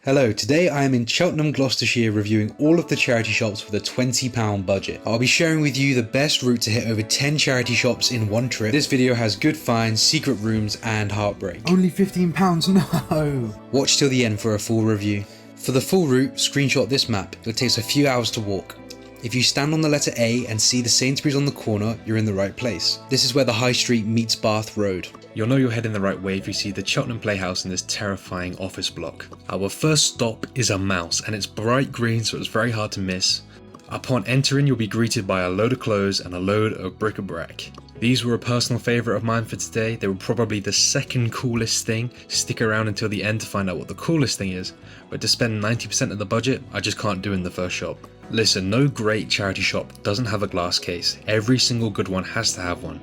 Hello, today I am in Cheltenham, Gloucestershire reviewing all of the charity shops with a £20 budget. I'll be sharing with you the best route to hit over 10 charity shops in one trip. This video has good finds, secret rooms and heartbreak. Only £15, no! Watch till the end for a full review. For the full route, screenshot this map. It takes a few hours to walk. If you stand on the letter A and see the Sainsbury's on the corner, you're in the right place. This is where the High Street meets Bath Road. You'll know you're heading the right way if you see the Cheltenham Playhouse in this terrifying office block. Our first stop is a mouse, and it's bright green, so it's very hard to miss. Upon entering, you'll be greeted by a load of clothes and a load of bric-a-brac. These were a personal favourite of mine for today. They were probably the second coolest thing. Stick around until the end to find out what the coolest thing is, but to spend 90% of the budget, I just can't do in the first shop. Listen, no great charity shop doesn't have a glass case. Every single good one has to have one.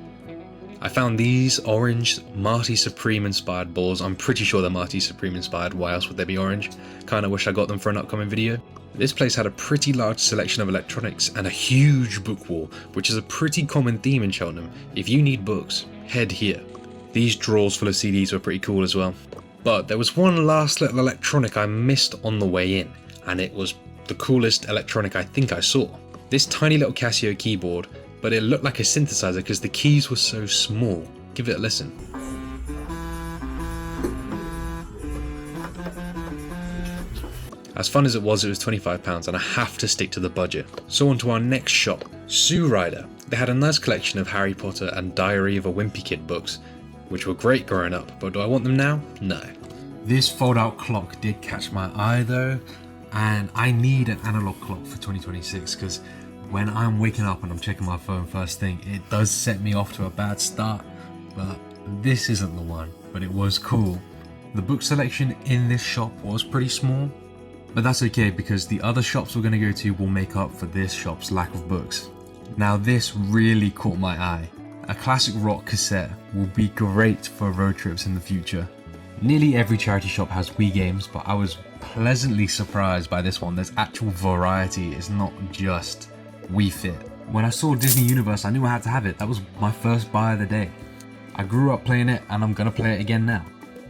I found these orange Marty Supreme inspired balls. I'm pretty sure they're Marty Supreme inspired. Why else would they be orange? Kinda wish I got them for an upcoming video. This place had a pretty large selection of electronics and a huge book wall, which is a pretty common theme in Cheltenham. If you need books, head here. These drawers full of CDs were pretty cool as well. But there was one last little electronic I missed on the way in, and it was the coolest electronic I think I saw. This tiny little Casio keyboard, but it looked like a synthesizer because the keys were so small. Give it a listen. As fun as it was £25 and I have to stick to the budget. So on to our next shop, Sue Ryder. They had a nice collection of Harry Potter and Diary of a Wimpy Kid books, which were great growing up, but do I want them now? No. This fold-out clock did catch my eye though, and I need an analog clock for 2026 because when I'm waking up and I'm checking my phone first thing, it does set me off to a bad start, but this isn't the one, but it was cool. The book selection in this shop was pretty small, but that's okay because the other shops we're going to go to will make up for this shop's lack of books. Now this really caught my eye. A classic rock cassette will be great for road trips in the future. Nearly every charity shop has Wii games, but I was pleasantly surprised by this one. There's actual variety, it's not just Wii Fit. When I saw Disney Universe, I knew I had to have it. That was my first buy of the day. I grew up playing it and I'm gonna play it again now.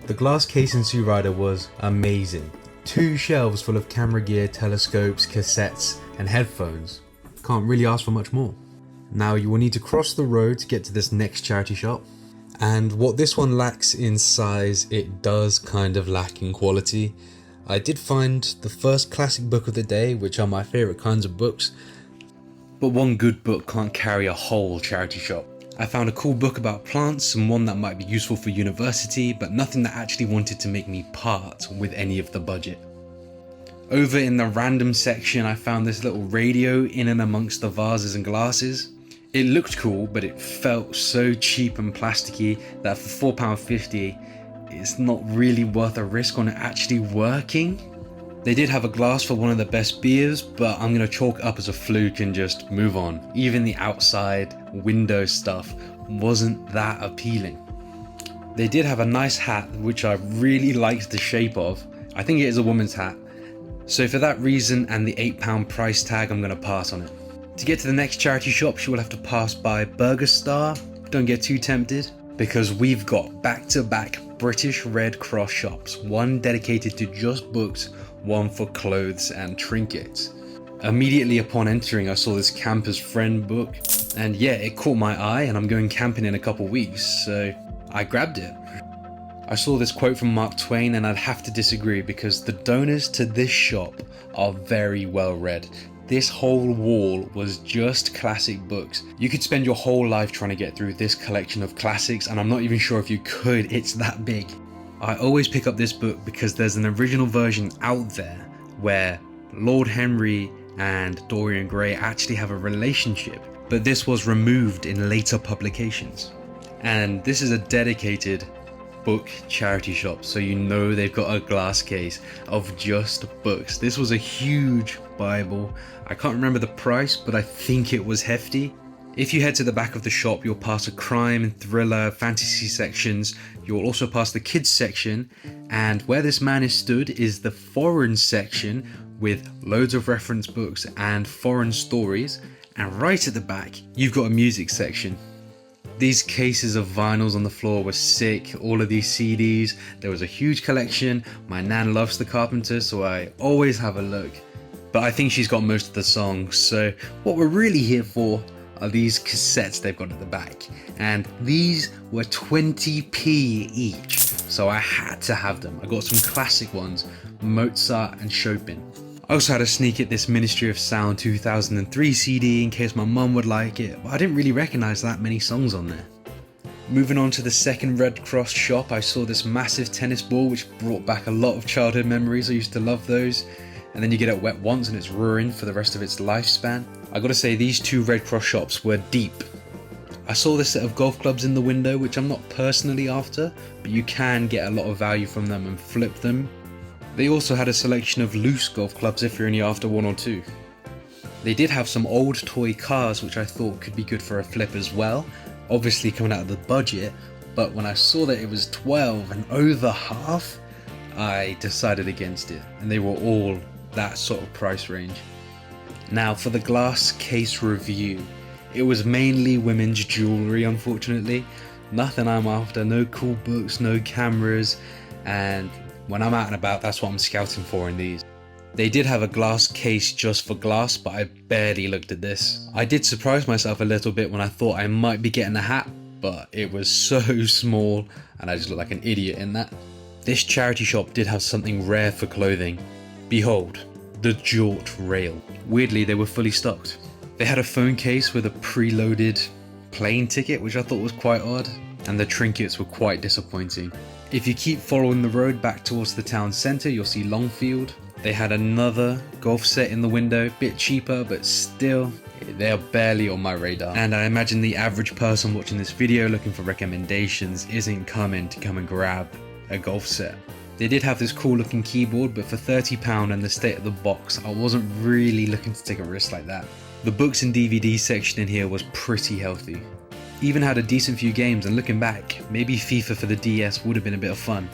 The glass case in Sue Ryder was amazing. 2 shelves full of camera gear, telescopes, cassettes and headphones. Can't really ask for much more. Now you will need to cross the road to get to this next charity shop. And what this one lacks in size, it does kind of lack in quality. I did find the first classic book of the day, which are my favourite kinds of books, but one good book can't carry a whole charity shop. I found a cool book about plants and one that might be useful for university, but nothing that actually wanted to make me part with any of the budget. Over in the random section, I found this little radio in and amongst the vases and glasses. It looked cool, but it felt so cheap and plasticky that for £4.50, it's not really worth a risk on it actually working. They did have a glass for one of the best beers, but I'm gonna chalk it up as a fluke and just move on. Even the outside window stuff wasn't that appealing. They did have a nice hat, which I really liked the shape of. I think it is a woman's hat. So for that reason and the £8 price tag, I'm gonna pass on it. To get to the next charity shop, you will have to pass by Burger Star. Don't get too tempted, because we've got back-to-back British Red Cross shops. One dedicated to just books, one for clothes and trinkets. Immediately upon entering, I saw this Camper's Friend book, and yeah, it caught my eye and I'm going camping in a couple weeks, so I grabbed it. I saw this quote from Mark Twain and I'd have to disagree because the donors to this shop are very well read. This whole wall was just classic books. You could spend your whole life trying to get through this collection of classics, and I'm not even sure if you could, it's that big. I always pick up this book because there's an original version out there where Lord Henry and Dorian Gray actually have a relationship, but this was removed in later publications. And this is a dedicated book charity shop, so you know they've got a glass case of just books. This was a huge Bible. I can't remember the price, but I think it was hefty. If you head to the back of the shop, you'll pass a crime, thriller, fantasy sections. You'll also pass the kids section, and where this man is stood is the foreign section with loads of reference books and foreign stories, and right at the back you've got a music section. These cases of vinyls on the floor were sick, all of these CDs, there was a huge collection. My nan loves the Carpenters, so I always have a look. But I think she's got most of the songs, so what we're really here for are these cassettes they've got at the back. And these were 20p each, so I had to have them. I got some classic ones, Mozart and Chopin. I also had a sneak at this Ministry of Sound 2003 CD in case my mum would like it, but I didn't really recognise that many songs on there. Moving on to the second Red Cross shop, I saw this massive tennis ball which brought back a lot of childhood memories. I used to love those. And then you get it wet once and it's ruined for the rest of its lifespan. I gotta say, these two Red Cross shops were deep. I saw this set of golf clubs in the window, which I'm not personally after, but you can get a lot of value from them and flip them. They also had a selection of loose golf clubs if you're only after one or two. They did have some old toy cars which I thought could be good for a flip as well, obviously coming out of the budget, but when I saw that it was 12 and over half, I decided against it, and they were all that sort of price range. Now for the glass case review, it was mainly women's jewellery, unfortunately. Nothing I'm after, no cool books, no cameras, and when I'm out and about, that's what I'm scouting for in these. They did have a glass case just for glass, but I barely looked at this. I did surprise myself a little bit when I thought I might be getting a hat, but it was so small and I just looked like an idiot in that. This charity shop did have something rare for clothing. Behold, the Jort rail. Weirdly, they were fully stocked. They had a phone case with a preloaded plane ticket, which I thought was quite odd, and the trinkets were quite disappointing. If you keep following the road back towards the town centre, you'll see Longfield. They had another golf set in the window, bit cheaper, but still, they are barely on my radar. And I imagine the average person watching this video looking for recommendations isn't coming to come and grab a golf set. They did have this cool looking keyboard, but for £30 and the state of the box, I wasn't really looking to take a risk like that. The books and DVD section in here was pretty healthy. Even had a decent few games, and looking back, maybe FIFA for the DS would have been a bit of fun.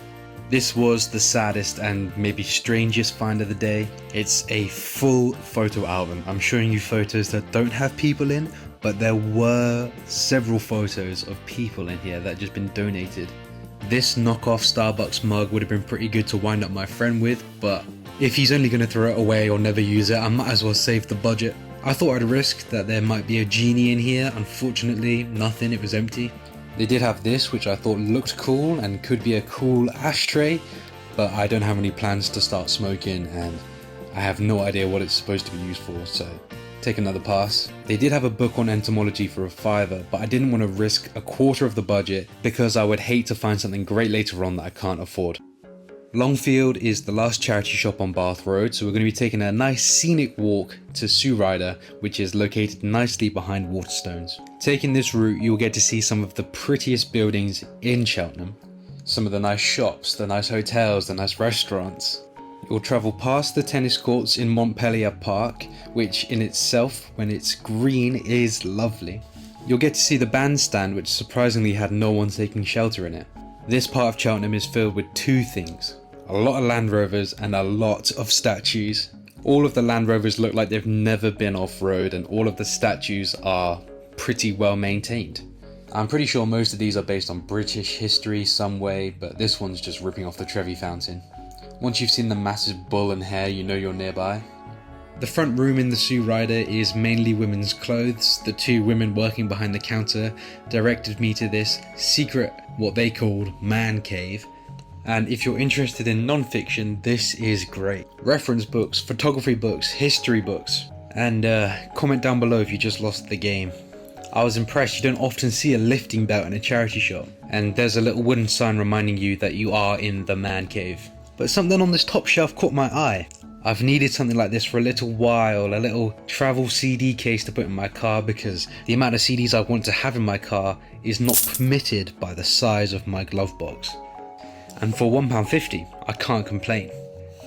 This was the saddest and maybe strangest find of the day. It's a full photo album. I'm showing you photos that don't have people in, but there were several photos of people in here that had just been donated. This knockoff Starbucks mug would have been pretty good to wind up my friend with, but if he's only going to throw it away or never use it, I might as well save the budget. I thought I'd risk that there might be a genie in here. Unfortunately, nothing, it was empty. They did have this, which I thought looked cool and could be a cool ashtray, but I don't have any plans to start smoking and I have no idea what it's supposed to be used for, so take another pass. They did have a book on entomology for £5, but I didn't want to risk a quarter of the budget because I would hate to find something great later on that I can't afford. Longfield is the last charity shop on Bath Road, so we're going to be taking a nice scenic walk to Sue Ryder, which is located nicely behind Waterstones. Taking this route, you'll get to see some of the prettiest buildings in Cheltenham, some of the nice shops, the nice hotels, the nice restaurants. You'll travel past the tennis courts in Montpellier Park, which in itself, when it's green, is lovely. You'll get to see the bandstand, which surprisingly had no one taking shelter in it. This part of Cheltenham is filled with two things: a lot of Land Rovers and a lot of statues. All of the Land Rovers look like they've never been off-road, and all of the statues are pretty well maintained. I'm pretty sure most of these are based on British history some way, but this one's just ripping off the Trevi Fountain. Once you've seen the massive bull and hare, you know you're nearby. The front room in the Sue Ryder is mainly women's clothes. The two women working behind the counter directed me to this secret, what they called man cave. And if you're interested in non-fiction, this is great. Reference books, photography books, history books. And comment down below if you just lost the game. I was impressed. You don't often see a lifting belt in a charity shop. And there's a little wooden sign reminding you that you are in the man cave. But something on this top shelf caught my eye. I've needed something like this for a little while, a little travel CD case to put in my car, because the amount of CDs I want to have in my car is not permitted by the size of my glove box. And for £1.50, I can't complain.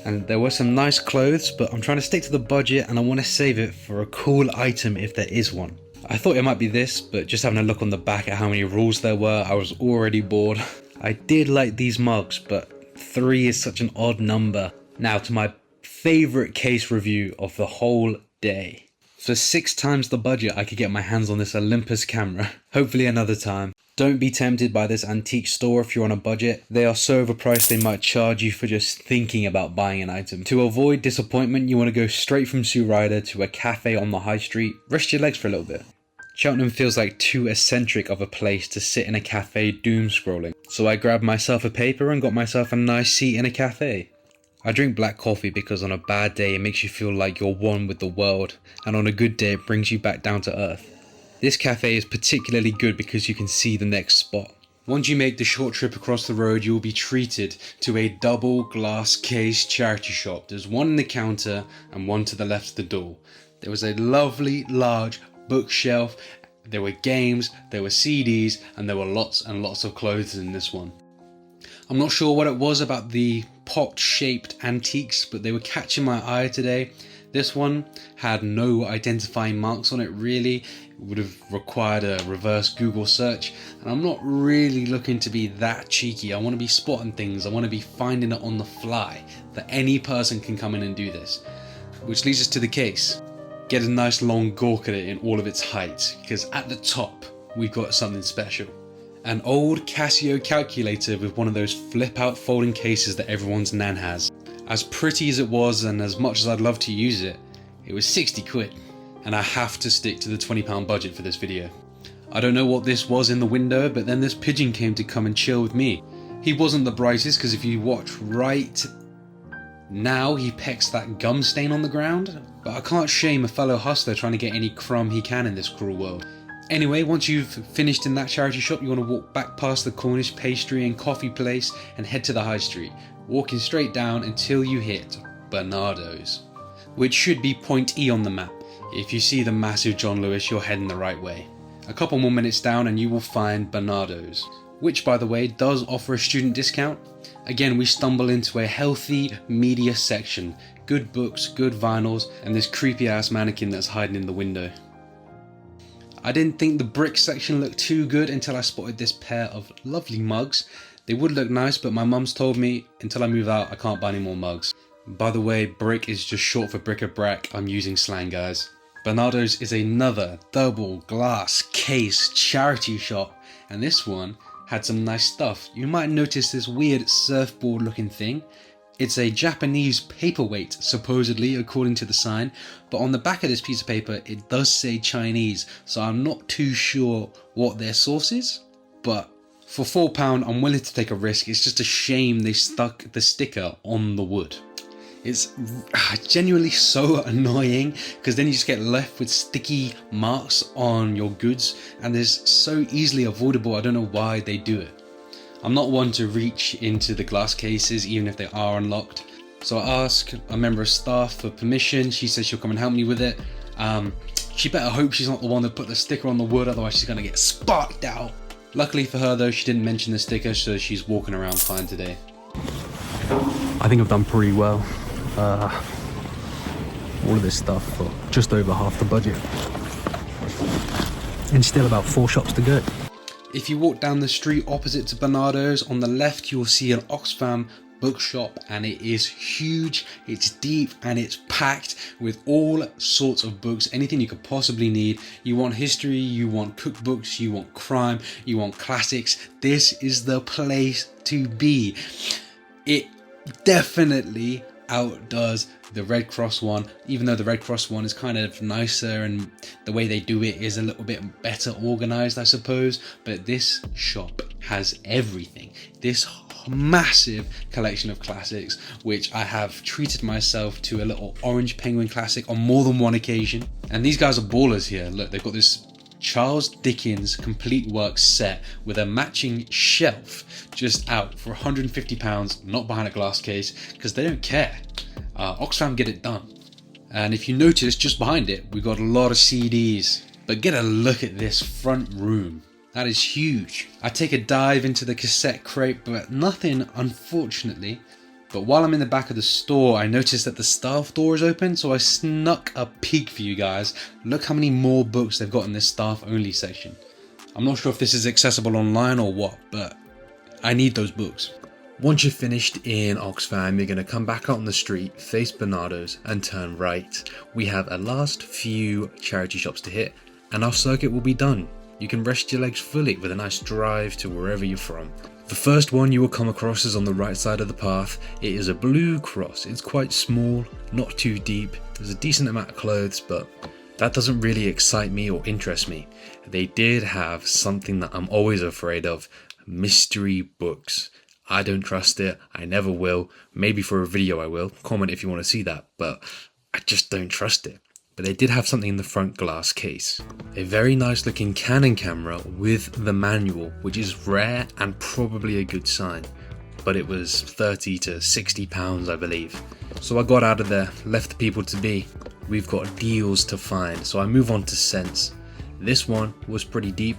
And there were some nice clothes, but I'm trying to stick to the budget and I want to save it for a cool item if there is one. I thought it might be this, but just having a look on the back at how many rules there were, I was already bored. I did like these mugs, but 3 is such an odd number. Now to my favourite case review of the whole day. For 6 times the budget, I could get my hands on this Olympus camera. Hopefully another time. Don't be tempted by this antique store if you're on a budget. They are so overpriced they might charge you for just thinking about buying an item. To avoid disappointment, you want to go straight from Sue Ryder to a cafe on the high street. Rest your legs for a little bit. Cheltenham feels like too eccentric of a place to sit in a cafe doom scrolling. So I grabbed myself a paper and got myself a nice seat in a cafe. I drink black coffee because on a bad day it makes you feel like you're one with the world, and on a good day it brings you back down to earth. This cafe is particularly good because you can see the next spot. Once you make the short trip across the road, you will be treated to a double glass case charity shop. There's one in the counter and one to the left of the door. There was a lovely large bookshelf, there were games, there were CDs, and there were lots and lots of clothes in this one. I'm not sure what it was about the pot-shaped antiques, but they were catching my eye today. This one had no identifying marks on it really. It would have required a reverse Google search, and I'm not really looking to be that cheeky. I want to be spotting things, I want to be finding it on the fly, that any person can come in and do this. Which leads us to the case. Get a nice long gawk at it in all of its height, because at the top we've got something special. An old Casio calculator with one of those flip out folding cases that everyone's nan has. As pretty as it was and as much as I'd love to use it, it was 60 quid. And I have to stick to the £20 budget for this video. I don't know what this was in the window, but then this pigeon came to come and chill with me. He wasn't the brightest because if you watch right now, he pecks that gum stain on the ground. But I can't shame a fellow hustler trying to get any crumb he can in this cruel world. Anyway, once you've finished in that charity shop, you want to walk back past the Cornish pastry and coffee place and head to the high street, walking straight down until you hit Bernardo's, which should be point E on the map. If you see the massive John Lewis, you're heading the right way. A couple more minutes down and you will find Bernardo's, which by the way does offer a student discount. Again, we stumble into a healthy media section, good books, good vinyls, and this creepy ass mannequin that's hiding in the window. I didn't think the brick section looked too good until I spotted this pair of lovely mugs. They would look nice, but my mum's told me until I move out I can't buy any more mugs. By the way, brick is just short for bric-a-brac. I'm using slang, guys. Bernardo's is another double glass case charity shop, and this one had some nice stuff. You might notice this weird surfboard looking thing. It's a Japanese paperweight, supposedly, according to the sign, but on the back of this piece of paper it does say Chinese, so I'm not too sure what their source is, but for £4 I'm willing to take a risk. It's just a shame they stuck the sticker on the wood. It's genuinely so annoying because then you just get left with sticky marks on your goods, and it's so easily avoidable. I don't know why they do it. I'm not one to reach into the glass cases even if they are unlocked, so I ask a member of staff for permission. She says she'll come and help me with it. She better hope she's not the one that put the sticker on the wood, otherwise she's gonna get sparked out. Luckily for her though, she didn't mention the sticker, so she's walking around fine today. I think I've done pretty well. All of this stuff for just over half the budget. And still about 4 shops to go. If you walk down the street opposite to Bernardo's, on the left you will see an Oxfam bookshop, and it is huge, it's deep, and it's packed with all sorts of books, anything you could possibly need. You want history, you want cookbooks, you want crime, you want classics. This is the place to be. It definitely outdoes the Red Cross one, even though the Red Cross one is kind of nicer and the way they do it is a little bit better organized, I suppose. But this shop has everything. This massive collection of classics, which I have treated myself to a little Orange Penguin classic on more than one occasion. And these guys are ballers here. Look, they've got this Charles Dickens complete works set with a matching shelf just out for £150, not behind a glass case, because they don't care. Oxfam get it done. And if you notice, just behind it we've got a lot of CDs. But get a look at this front room. That is huge. I take a dive into the cassette crate, but nothing, unfortunately. But while I'm in the back of the store, I noticed that the staff door is open, so I snuck a peek for you guys. Look how many more books they've got in this staff only section. I'm not sure if this is accessible online or what, but I need those books. Once you're finished in Oxfam, you're going to come back out on the street, face Bernardo's and turn right. We have a last few charity shops to hit and our circuit will be done. You can rest your legs fully with a nice drive to wherever you're from. The first one you will come across is on the right side of the path. It is a blue cross. It's quite small, not too deep. There's a decent amount of clothes, but that doesn't really excite me or interest me. They did have something that I'm always afraid of, mystery books. I don't trust it. I never will. Maybe for a video I will. Comment if you want to see that, but I just don't trust it. But they did have something in the front glass case. A very nice looking Canon camera with the manual, which is rare and probably a good sign. But it was 30 to 60 pounds, I believe. So I got out of there, left the people to be. We've got deals to find, so I move on to scents. This one was pretty deep.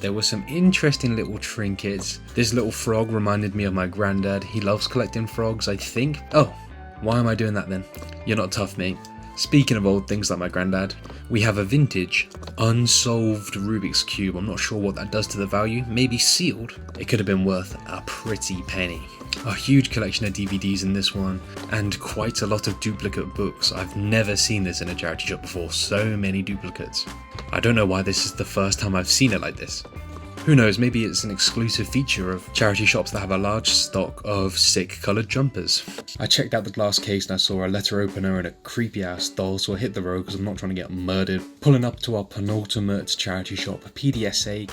There were some interesting little trinkets. This little frog reminded me of my granddad. He loves collecting frogs, I think. Oh, why am I doing that then? You're not tough, mate. Speaking of old things like my granddad, we have a vintage, unsolved Rubik's Cube. I'm not sure what that does to the value. Maybe sealed. It could have been worth a pretty penny. A huge collection of DVDs in this one, and quite a lot of duplicate books. I've never seen this in a charity shop before, so many duplicates. I don't know why this is the first time I've seen it like this. Who knows, maybe it's an exclusive feature of charity shops that have a large stock of sick coloured jumpers. I checked out the glass case and I saw a letter opener and a creepy ass doll, so I hit the road because I'm not trying to get murdered. Pulling up to our penultimate charity shop, PDSA.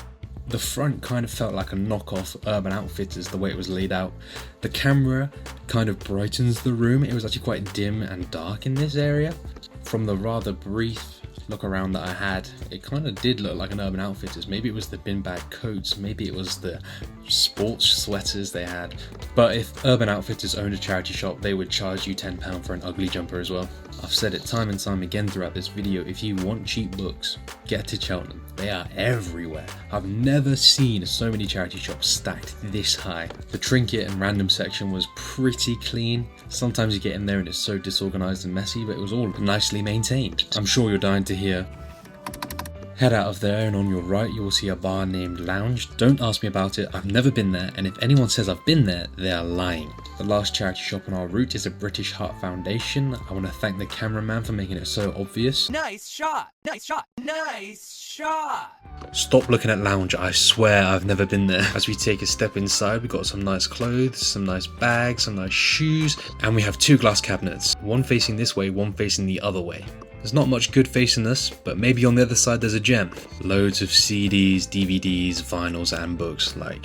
The front kind of felt like a knockoff Urban Outfitters, the way it was laid out. The camera kind of brightens the room. It was actually quite dim and dark in this area. From the rather brief look around that I had, it kind of did look like an Urban Outfitters. Maybe it was the bin bag coats, maybe it was the sports sweaters they had. But if Urban Outfitters owned a charity shop, they would charge you £10 for an ugly jumper as well. I've said it time and time again throughout this video, if you want cheap books, get to Cheltenham. They are everywhere. I've never seen so many charity shops stacked this high. The trinket and random section was pretty clean. Sometimes you get in there and it's so disorganized and messy, but it was all nicely maintained. I'm sure you're dying to hear. Head out of there and on your right you will see a bar named Lounge. Don't ask me about it, I've never been there, and if anyone says I've been there, they are lying. The last charity shop on our route is a British Heart Foundation. I want to thank the cameraman for making it so obvious. Nice shot! Nice shot! Nice shot! Stop looking at Lounge, I swear I've never been there. As we take a step inside, we got some nice clothes, some nice bags, some nice shoes, and we have two glass cabinets. One facing this way, one facing the other way. There's not much good facing us, but maybe on the other side there's a gem. Loads of CDs, DVDs, vinyls and books. Like,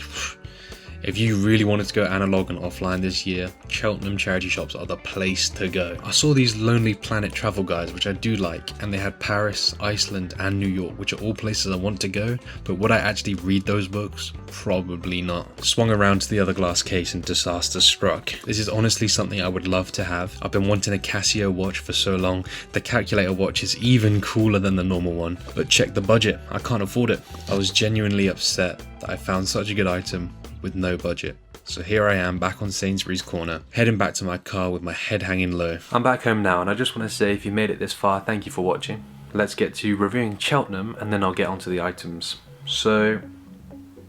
if you really wanted to go analog and offline this year, Cheltenham charity shops are the place to go. I saw these Lonely Planet travel guides, which I do like, and they had Paris, Iceland and New York, which are all places I want to go, but would I actually read those books? Probably not. Swung around to the other glass case and disaster struck. This is honestly something I would love to have. I've been wanting a Casio watch for so long. The calculator watch is even cooler than the normal one, but check the budget, I can't afford it. I was genuinely upset that I found such a good item with no budget. So here I am back on Sainsbury's corner, heading back to my car with my head hanging low. I'm back home now and I just want to say if you made it this far, thank you for watching. Let's get to reviewing Cheltenham and then I'll get onto the items. So,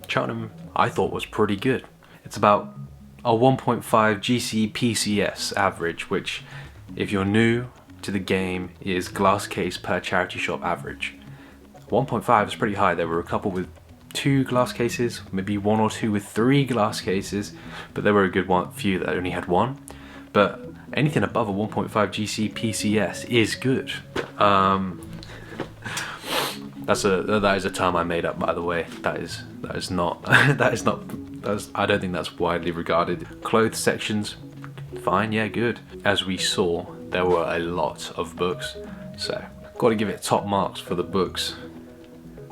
Cheltenham I thought was pretty good. It's about a 1.5 GC PCS average, which if you're new to the game is glass case per charity shop average. 1.5 is pretty high. There were a couple with 2 glass cases, maybe 1 or 2 with 3 glass cases, but there were a good few that only had 1. But anything above a 1.5 GC PCS is good. That is a term I made up, by the way. That is not I don't think that's widely regarded. Clothes sections, fine, yeah, good. As we saw, there were a lot of books, so got to give it top marks for the books.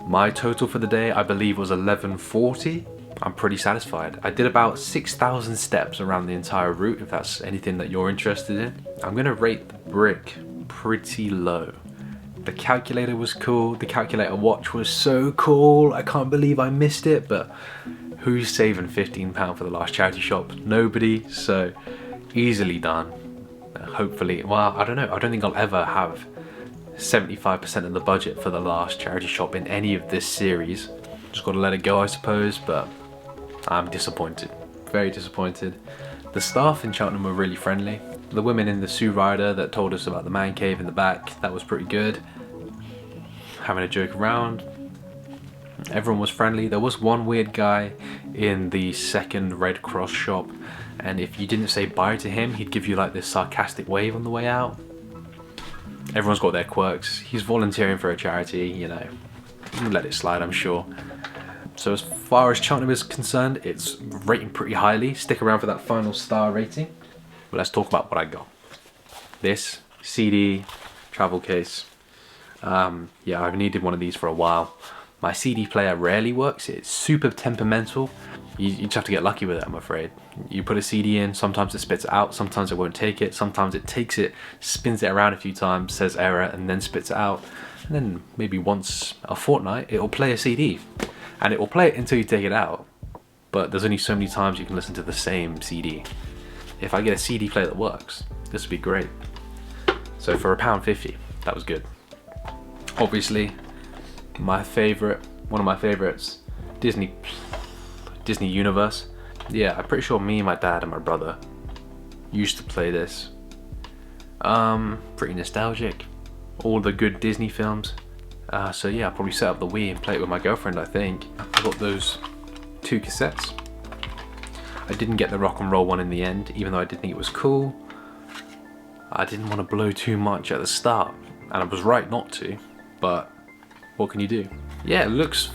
My total for the day, I believe, was 1140. I'm pretty satisfied. I did about 6,000 steps around the entire route, if that's anything that you're interested in. I'm gonna rate the brick pretty low. The calculator was cool. The calculator watch was so cool. I can't believe I missed it, but who's saving £15 for the last charity shop? Nobody, so easily done. Hopefully, well, I don't know. I don't think I'll ever have 75% of the budget for the last charity shop in any of this series. Just got to let it go, I suppose, but I'm disappointed. very disappointed. The staff in Cheltenham were really friendly. The women in the Sue Rider that told us about the man cave in the back, that was pretty good. Having a joke around. Everyone was friendly. There was one weird guy in the second Red Cross shop, and if you didn't say bye to him, he'd give you like this sarcastic wave on the way out. Everyone's got their quirks. He's volunteering for a charity, you know. We'll let it slide, I'm sure. So as far as Cheltenham is concerned, it's rating pretty highly. Stick around for that final star rating. But let's talk about what I got. This CD travel case. Yeah, I've needed one of these for a while. My CD player rarely works. It's super temperamental. You just have to get lucky with it, I'm afraid. You put a CD in, sometimes it spits it out, sometimes it won't take it, sometimes it takes it, spins it around a few times, says error, and then spits it out. And then maybe once a fortnight, it'll play a CD. And it will play it until you take it out. But there's only so many times you can listen to the same CD. If I get a CD player that works, this would be great. So for £1.50, that was good. Obviously, my favourite, one of my favourites, Disney Universe. Yeah, I'm pretty sure me, my dad and my brother used to play this. Pretty nostalgic. All the good Disney films. So yeah, I'll probably set up the Wii and play it with my girlfriend, I think. I got those 2 cassettes. I didn't get the rock and roll one in the end, even though I did think it was cool. I didn't want to blow too much at the start, and I was right not to, but what can you do? Yeah, it looks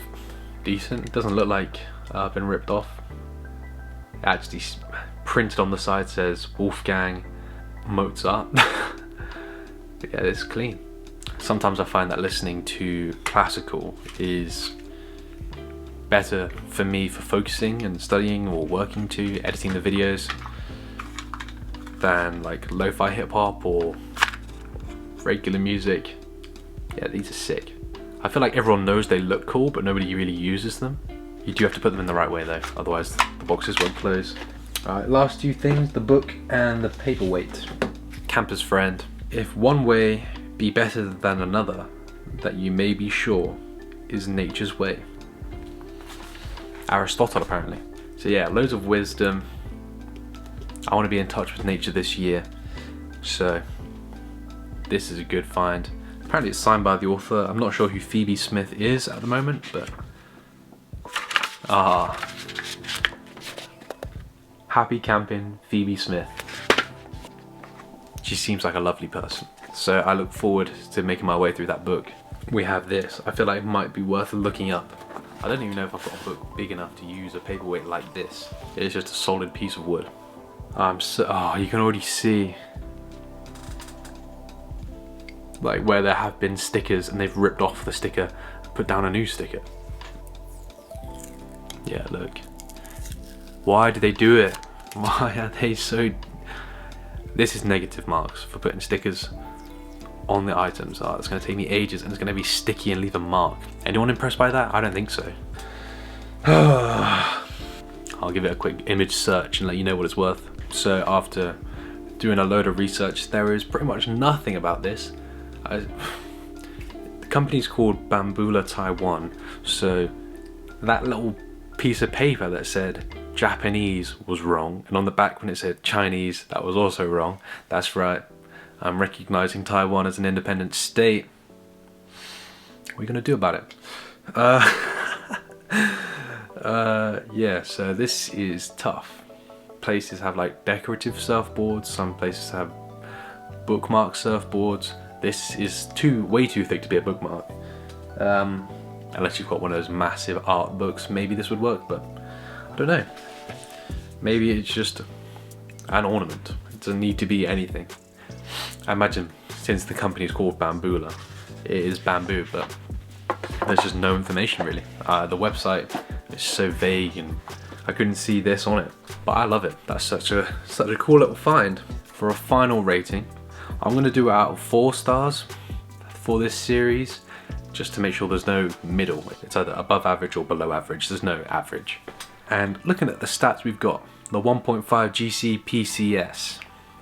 decent. It doesn't look like I've been ripped off. It actually printed on the side says Wolfgang Mozart. But yeah, it's clean. Sometimes I find that listening to classical is better for me for focusing and studying or working to, editing the videos, than like lo-fi hip-hop or regular music. Yeah, these are sick. I feel like everyone knows they look cool, but nobody really uses them. You do have to put them in the right way though, otherwise the boxes won't close. Alright, last 2 things, the book and the paperweight. Camper's friend. If one way be better than another, that you may be sure is nature's way. Aristotle, apparently. So yeah, loads of wisdom. I want to be in touch with nature this year, so this is a good find. Apparently it's signed by the author. I'm not sure who Phoebe Smith is at the moment, but happy camping, Phoebe Smith. She seems like a lovely person, so I look forward to making my way through that book. We have this. I feel like it might be worth looking up. I don't even know if I've got a book big enough to use a paperweight like this. It's just a solid piece of wood. You can already see like where there have been stickers and they've ripped off the sticker and put down a new sticker. Yeah, look. Why do they do it? Why are they so... This is negative marks for putting stickers on the items. Oh, it's going to take me ages and it's going to be sticky and leave a mark. Anyone impressed by that? I don't think so. I'll give it a quick image search and let you know what it's worth. So after doing a load of research, there is pretty much nothing about this. The company's called Bambula Taiwan, so that little piece of paper that said Japanese was wrong, and on the back when it said Chinese, that was also wrong. That's right, I'm recognizing Taiwan as an independent state. What are you gonna do about it? Yeah, so this is tough. Places have like decorative surfboards, some places have bookmark surfboards. This is way too thick to be a bookmark. Unless you've got one of those massive art books, maybe this would work, but I don't know. Maybe it's just an ornament. It doesn't need to be anything. I imagine since the company is called Bambula, it is bamboo, but there's just no information really. The website is so vague and I couldn't see this on it, but I love it. That's such a cool little find. For a final rating, I'm gonna do it out of 4 stars for this series, just to make sure there's no middle. It's either above average or below average. There's no average. And looking at the stats we've got, the 1.5 GC PCS,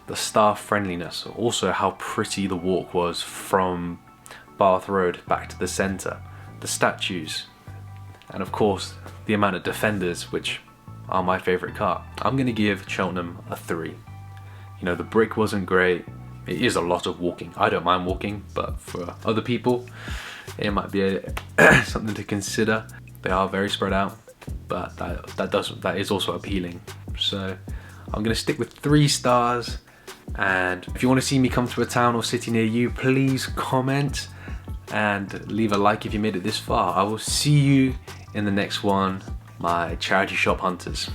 the staff friendliness, also how pretty the walk was from Bath Road back to the centre, the statues, and of course the amount of defenders, which are my favourite car. I'm going to give Cheltenham a 3. You know, the brick wasn't great. It is a lot of walking. I don't mind walking, but for other people, it might be something to consider. They are very spread out, but that is also appealing. So I'm going to stick with 3 stars. And if you want to see me come to a town or city near you, please comment and leave a like if you made it this far. I will see you in the next one, my charity shop hunters.